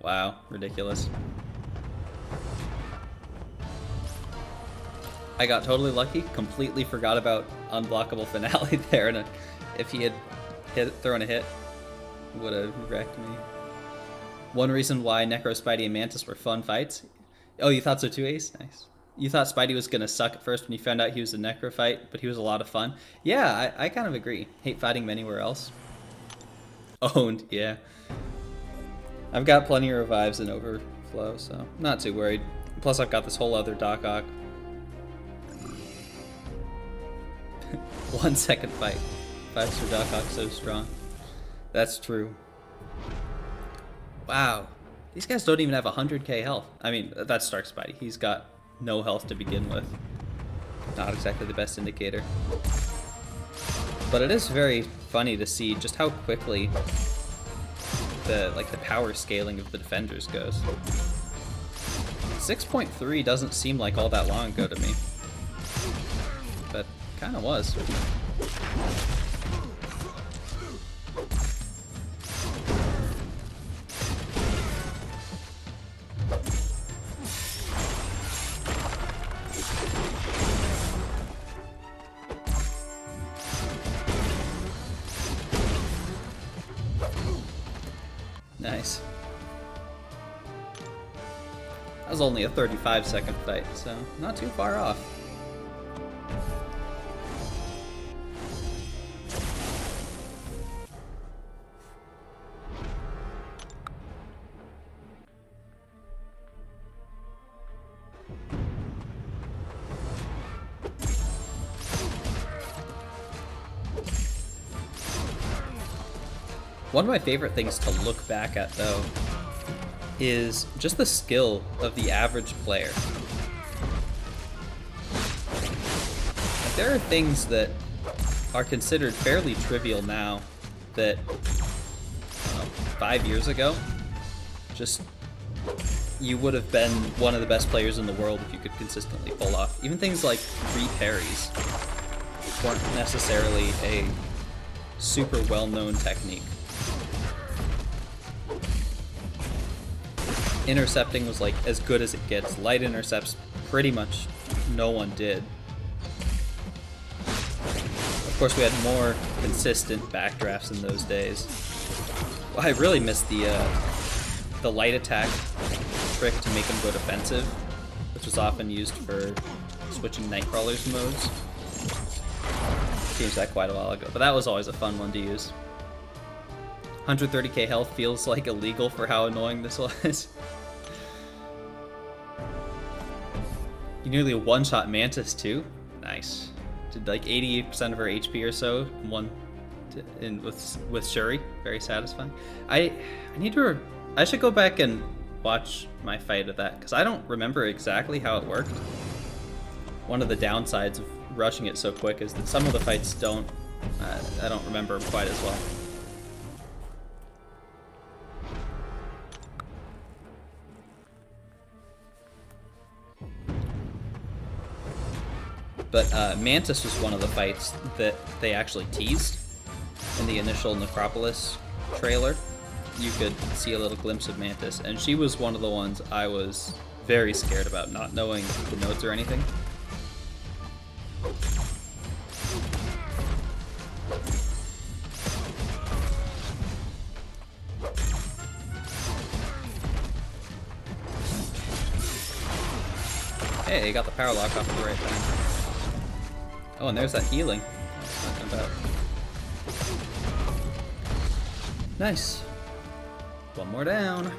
Wow, ridiculous. I got totally lucky, completely forgot about unblockable finale there, and if he had thrown a hit, it would have wrecked me. One reason why Necro, Spidey, and Mantis were fun fights. Oh, you thought so too, Ace? Nice. You thought Spidey was going to suck at first when you found out he was a Necro fight, but he was a lot of fun. Yeah, I kind of agree. Hate fighting him anywhere else. Owned, yeah. I've got plenty of revives and overflow, so not too worried. Plus I've got this whole other Doc Ock. 1 second fight. 5-star Doc Ock so strong. That's true. Wow. These guys don't even have 100k health. I mean, that's Stark Spidey. He's got no health to begin with. Not exactly the best indicator. But it is very funny to see just how quickly the power scaling of the defenders goes. 6.3 doesn't seem like all that long ago to me. But kind of was. Nice. That was only a 35-second fight, so not too far off. One of my favorite things to look back at, though, is just the skill of the average player. Like, there are things that are considered fairly trivial now that, I don't know, 5 years ago, just you would have been one of the best players in the world if you could consistently pull off. Even things like re-parries weren't necessarily a super well-known technique. Intercepting was like as good as it gets. Light intercepts, pretty much no one did. Of course, we had more consistent backdrafts in those days. Well, I really missed the light attack trick to make them go defensive, which was often used for switching Nightcrawler's modes. Changed that quite a while ago, but that was always a fun one to use. 130k health feels like illegal for how annoying this was. You nearly one-shot Mantis too. Nice. Did like 80% of her HP or so with Shuri. Very satisfying. I should go back and watch my fight of that, because I don't remember exactly how it worked. One of the downsides of rushing it so quick is that some of the fights don't, I don't remember them quite as well. But Mantis was one of the fights that they actually teased in the initial Necropolis trailer. You could see a little glimpse of Mantis, and she was one of the ones I was very scared about, not knowing the notes or anything. Hey, got the power lock off at the right time. Oh, and there's that healing I was talking about. Nice. One more down.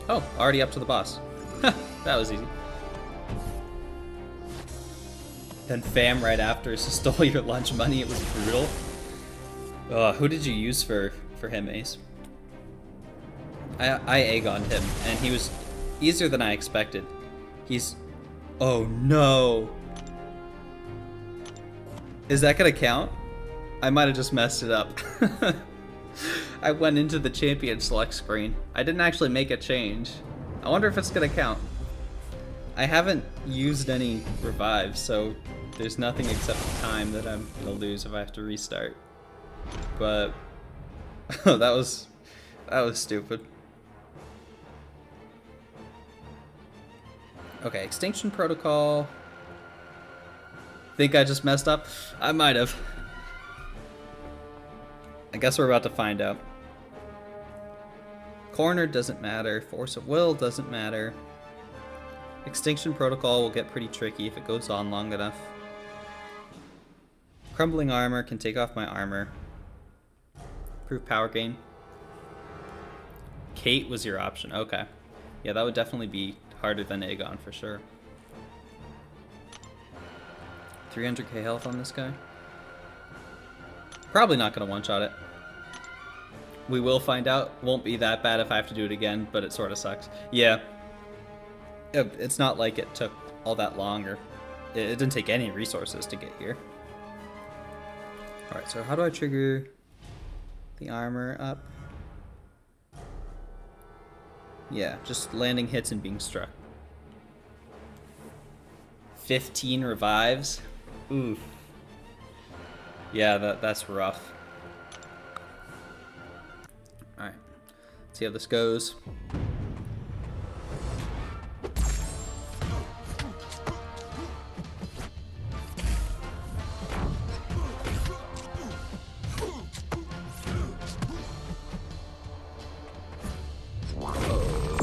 Oh, already up to the boss. That was easy. Then fam right after stole your lunch money. It was brutal. Who did you use for him, Ace? I Aegon'd him, and he was easier than I expected. He's... Oh no! Is that gonna count? I might have just messed it up. I went into the champion select screen. I didn't actually make a change. I wonder if it's gonna count. I haven't used any revives, so there's nothing except time that I'm gonna lose if I have to restart. But that was stupid. Okay, Extinction Protocol. Think I just messed up? I might have. I guess we're about to find out. Corner doesn't matter. Force of Will doesn't matter. Extinction Protocol will get pretty tricky if it goes on long enough. Crumbling Armor can take off my armor. Improve power gain. Kate was your option. Okay. Yeah, that would definitely be harder than Aegon for sure. 300k health on this guy. Probably not going to one-shot it. We will find out. Won't be that bad if I have to do it again, but it sort of sucks. Yeah. It's not like it took all that long, or it didn't take any resources to get here. Alright, so how do I trigger the armor up? Yeah, just landing hits and being struck. 15 revives? Oof. Yeah, that's rough. Alright, let's see how this goes.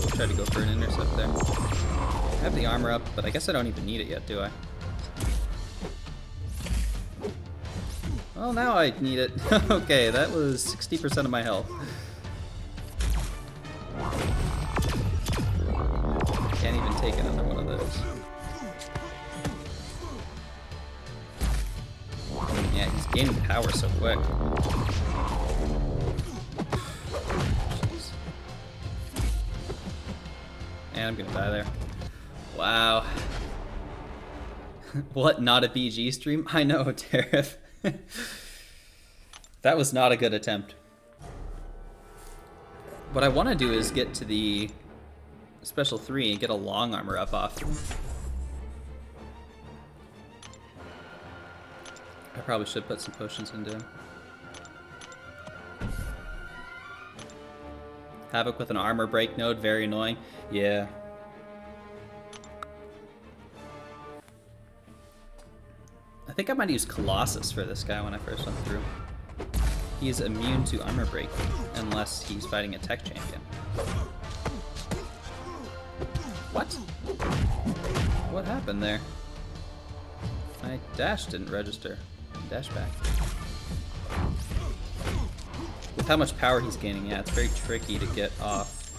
Try to go for an intercept there. I have the armor up, but I guess I don't even need it yet, do I? Well, now I need it. Okay, that was 60% of my health. Can't even take another one of those. Yeah, he's gaining power so quick. And I'm gonna die there. Wow. What, not a BG stream? I know, Tariff. That was not a good attempt. What I want to do is get to the special 3 and get a long armor up off. I probably should put some potions into him. Havoc with an armor break node, very annoying. Yeah. I think I might use Colossus for this guy when I first went through. He's immune to armor break unless he's fighting a tech champion. What? What happened there? My dash didn't register. Dash back. With how much power he's gaining, yeah, it's very tricky to get off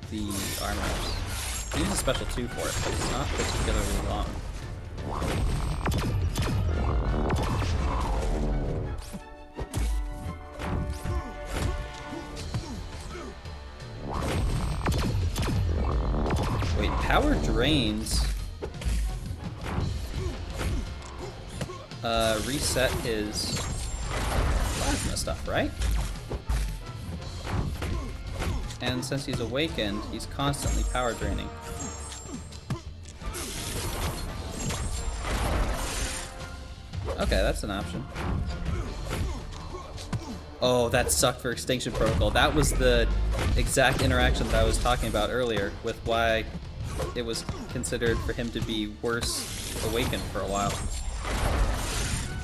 the armor ups. He uses a special 2 for it, but it's not particularly long. power drains reset his plasma stuff, right? And since he's awakened, he's constantly power draining. Okay, that's an option. Oh, that sucked for Extinction Protocol. That was the exact interaction that I was talking about earlier with why it was considered for him to be worse awakened for a while.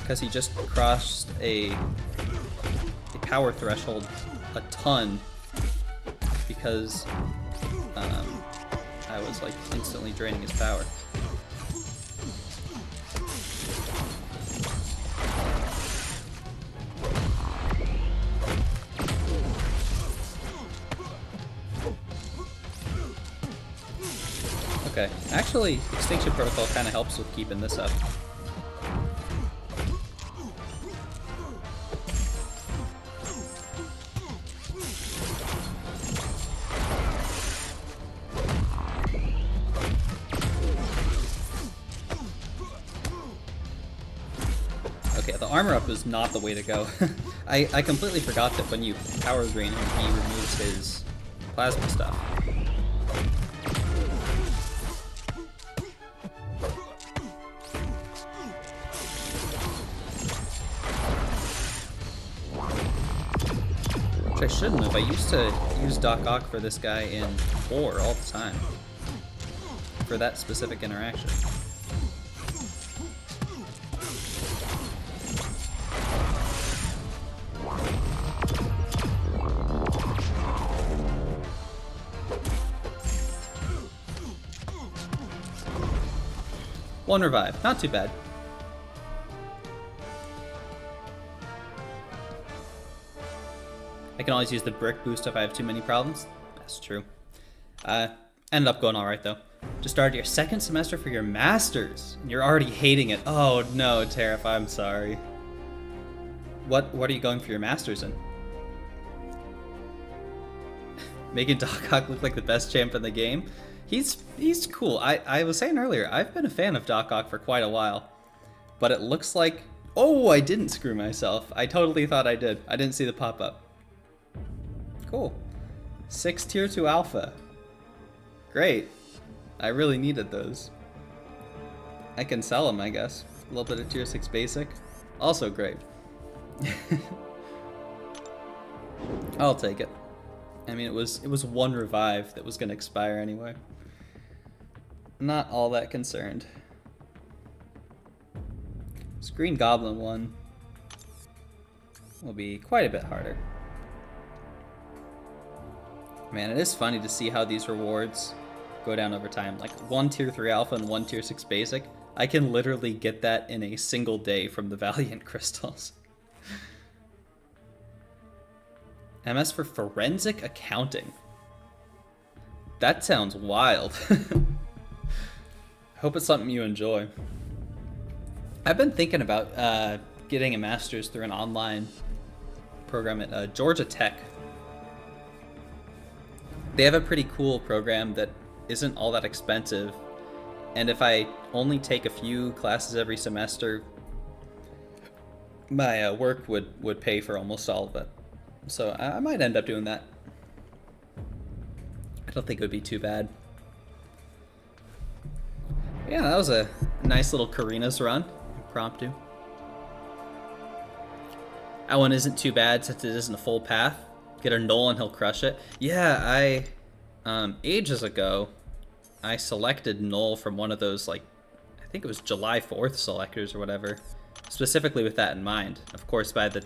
Because he just crossed a power threshold a ton because I was like instantly draining his power. Okay, actually, Extinction Protocol kind of helps with keeping this up. Okay, the armor up is not the way to go. I completely forgot that when you power drain him, he removes his plasma stuff. I shouldn't have. I used to use Doc Ock for this guy in 4 all the time. For that specific interaction. One revive. Not too bad. I can always use the brick boost if I have too many problems. That's true. Ended up going alright though. Just started your 2nd semester for your masters, and you're already hating it. Oh no, Tariff, I'm sorry. What are you going for your masters in? Making Doc Ock look like the best champ in the game? He's cool. I was saying earlier, I've been a fan of Doc Ock for quite a while. But it looks like... Oh, I didn't screw myself. I totally thought I did. I didn't see the pop-up. Cool. 6 tier 2 alpha. Great. I really needed those. I can sell them, I guess. A little bit of tier 6 basic. Also great. I'll take it. I mean, it was 1 revive that was going to expire anyway. Not all that concerned. This Green Goblin one will be quite a bit harder. Man, it is funny to see how these rewards go down over time. Like 1 tier 3 alpha and 1 tier 6 basic. I can literally get that in a single day from the Valiant crystals. MS for forensic accounting. That sounds wild. Hope it's something you enjoy. I've been thinking about getting a master's through an online program at Georgia Tech. They have a pretty cool program that isn't all that expensive, and if I only take a few classes every semester, my work would pay for almost all of it. So I might end up doing that. I don't think it would be too bad. Yeah, that was a nice little Karina's run. Impromptu. That one isn't too bad since it isn't a full path. Get a null and he'll crush it. Yeah, ages ago, I selected null from one of those, like, I think it was July 4th selectors or whatever, specifically with that in mind. Of course, by the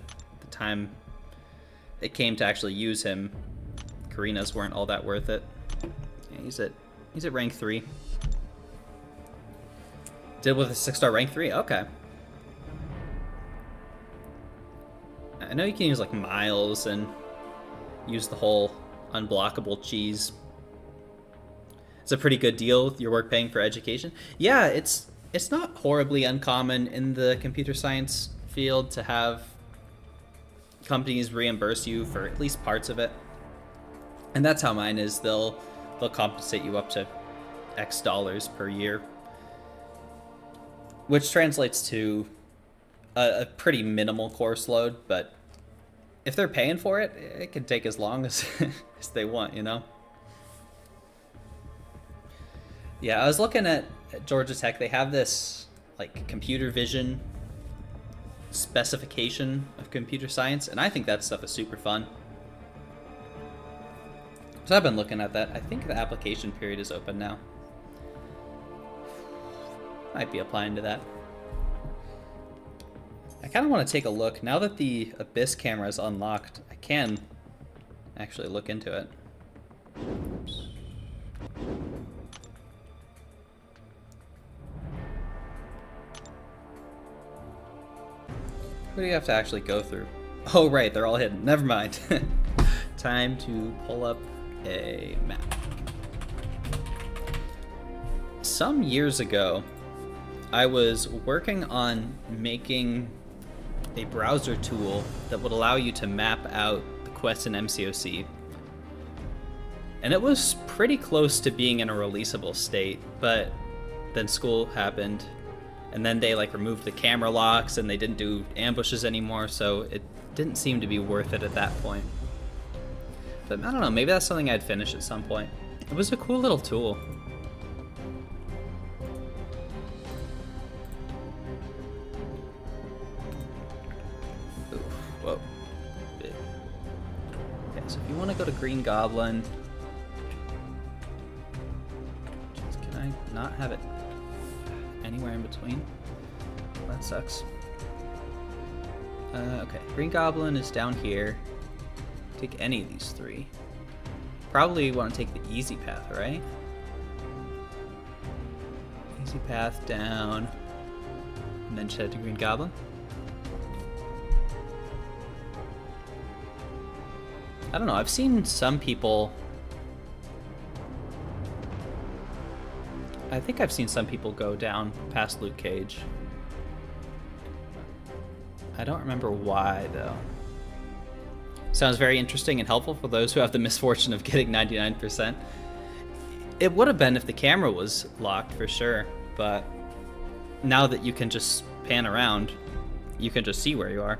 time it came to actually use him, Karina's weren't all that worth it. Yeah, he's at rank 3. Did with a 6-star rank 3? Okay. I know you can use like miles and use the whole unblockable cheese. It's a pretty good deal with your work paying for education. Yeah, it's not horribly uncommon in the computer science field to have companies reimburse you for at least parts of it. And that's how mine is. They'll compensate you up to X dollars per year, which translates to a pretty minimal course load, but if they're paying for it, it can take as long as, as they want, you know? Yeah, I was looking at Georgia Tech. They have this like computer vision specification of computer science, and I think that stuff is super fun. So I've been looking at that. I think the application period is open now. Might be applying to that. I kind of want to take a look. Now that the Abyss camera is unlocked, I can actually look into it. Oops. What do you have to actually go through? Oh, right, they're all hidden. Never mind. Time to pull up a map. Some years ago, I was working on making a browser tool that would allow you to map out the quests in MCOC. And it was pretty close to being in a releasable state, but then school happened, and then they like removed the camera locks and they didn't do ambushes anymore, so it didn't seem to be worth it at that point. But I don't know, maybe that's something I'd finish at some point. It was a cool little tool. Oof, whoa. Big. Okay, so if you want to go to Green Goblin, can I not have it anywhere in between? That sucks. Okay, Green Goblin is down here. Take any of these three. Probably want to take the easy path, right? Easy path down, and then just head to Green Goblin. I don't know, I've seen some people... I think I've seen some people go down past Luke Cage. I don't remember why, though. Sounds very interesting and helpful for those who have the misfortune of getting 99%. It would have been if the camera was locked, for sure, but now that you can just pan around, you can just see where you are.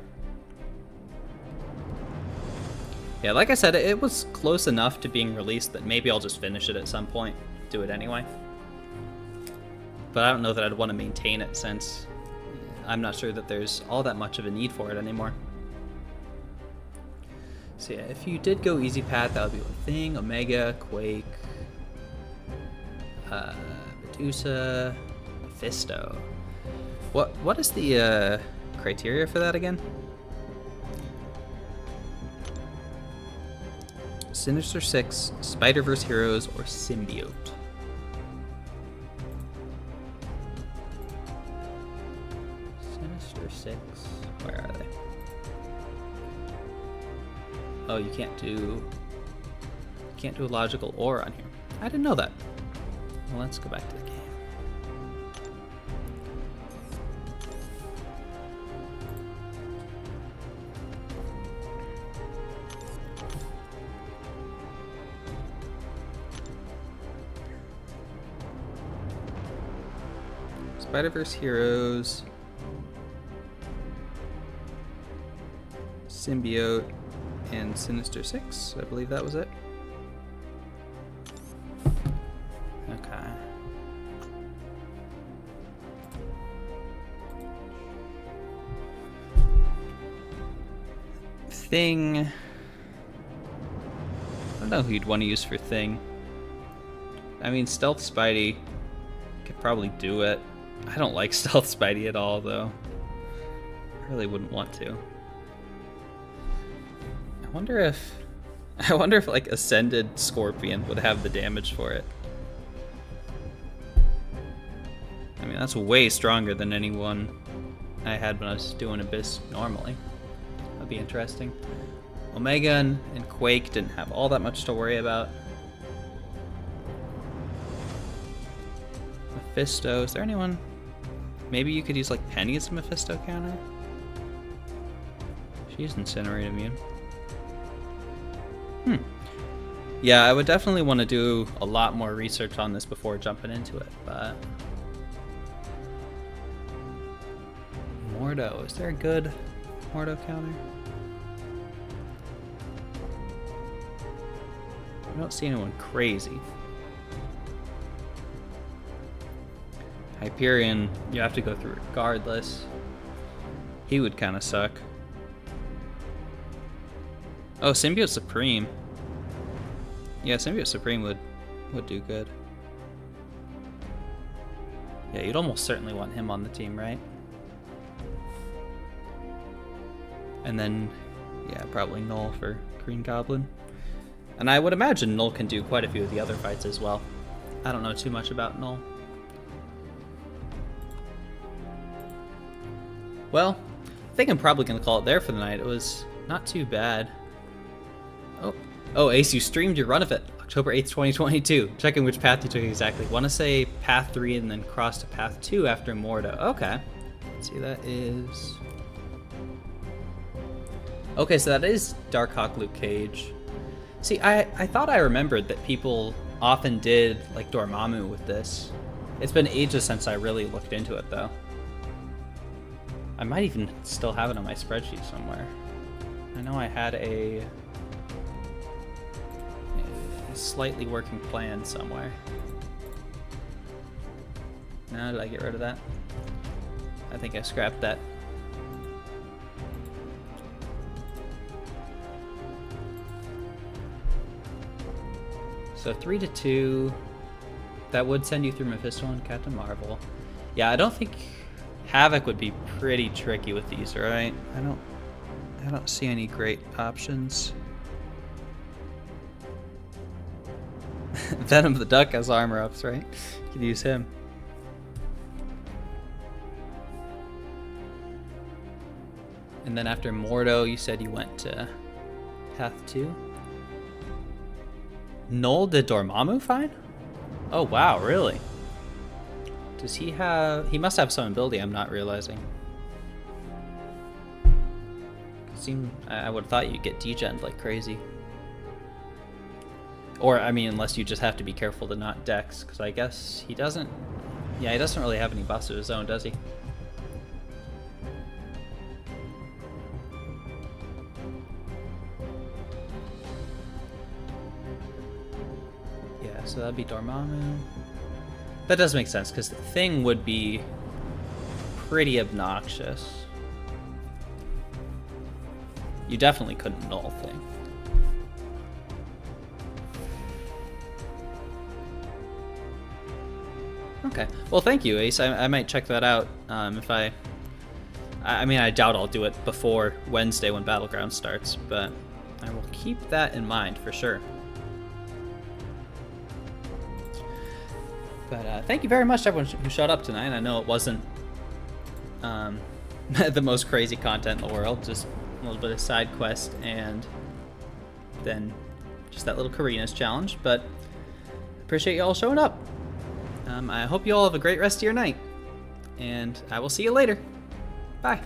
Yeah, like I said, it was close enough to being released that maybe I'll just finish it at some point. Do it anyway. But I don't know that I'd want to maintain it, since I'm not sure that there's all that much of a need for it anymore. So yeah, if you did go easy path, that would be one thing. Omega, Quake, Medusa, Mephisto. What is the criteria for that again? Sinister Six, Spider-Verse Heroes, or Symbiote? Sinister Six, where are they? Oh, you can't do a logical or on here. I didn't know that. Well, let's go back to the game. Spider-Verse Heroes, Symbiote, and Sinister Six. I believe that was it. Okay. Thing. I don't know who you'd want to use for Thing. I mean, Stealth Spidey could probably do it. I don't like Stealth Spidey at all, though. I really wouldn't want to. I wonder if like Ascended Scorpion would have the damage for it. I mean, that's way stronger than anyone I had when I was doing Abyss normally. That'd be interesting. Omega and Quake didn't have all that much to worry about. Mephisto, is there anyone? Maybe you could use like Penny as a Mephisto counter? She's Incinerate immune. Yeah, I would definitely want to do a lot more research on this before jumping into it, but... Mordo, is there a good Mordo counter? I don't see anyone crazy. Hyperion, you have to go through regardless. He would kind of suck. Oh, Symbiote Supreme. Yeah, Symbiote Supreme would do good. Yeah, you'd almost certainly want him on the team, right? And then, yeah, probably Null for Green Goblin. And I would imagine Null can do quite a few of the other fights as well. I don't know too much about Null. Well, I think I'm probably going to call it there for the night. It was not too bad. Oh, Ace, you streamed your run of it. October 8th, 2022. Checking which path you took exactly. Want to say path 3 and then cross to path 2 after Mordo. Okay. Let's see, that is... Okay, so that is Darkhawk Luke Cage. See, I thought I remembered that people often did, like, Dormammu with this. It's been ages since I really looked into it, though. I might even still have it on my spreadsheet somewhere. I know I had a slightly working plan somewhere. No, did I get rid of that? I think I scrapped that. So 3-2. That would send you through Mephisto and Captain Marvel. Yeah, I don't think Havoc would be pretty tricky with these, right? I don't see any great options. Venom the Duck has armor ups, right? You could use him. And then after Mordo, you said you went to Path 2? Null did Dormammu fine? Oh wow, really? Does he have... He must have some ability I'm not realizing. I would have thought you'd get degen'd like crazy. Or, I mean, unless you just have to be careful to not dex, because I guess he doesn't... Yeah, he doesn't really have any buffs of his own, does he? Yeah, so that'd be Dormammu. That does make sense, because the Thing would be pretty obnoxious. You definitely couldn't null Thing. Okay. Well, thank you, Ace. I might check that out if I mean, I doubt I'll do it before Wednesday when Battlegrounds starts, but I will keep that in mind for sure. But thank you very much to everyone who showed up tonight. I know it wasn't the most crazy content in the world, just a little bit of side quest and then just that little Karina's challenge, but appreciate you all showing up. I hope you all have a great rest of your night, and I will see you later. Bye.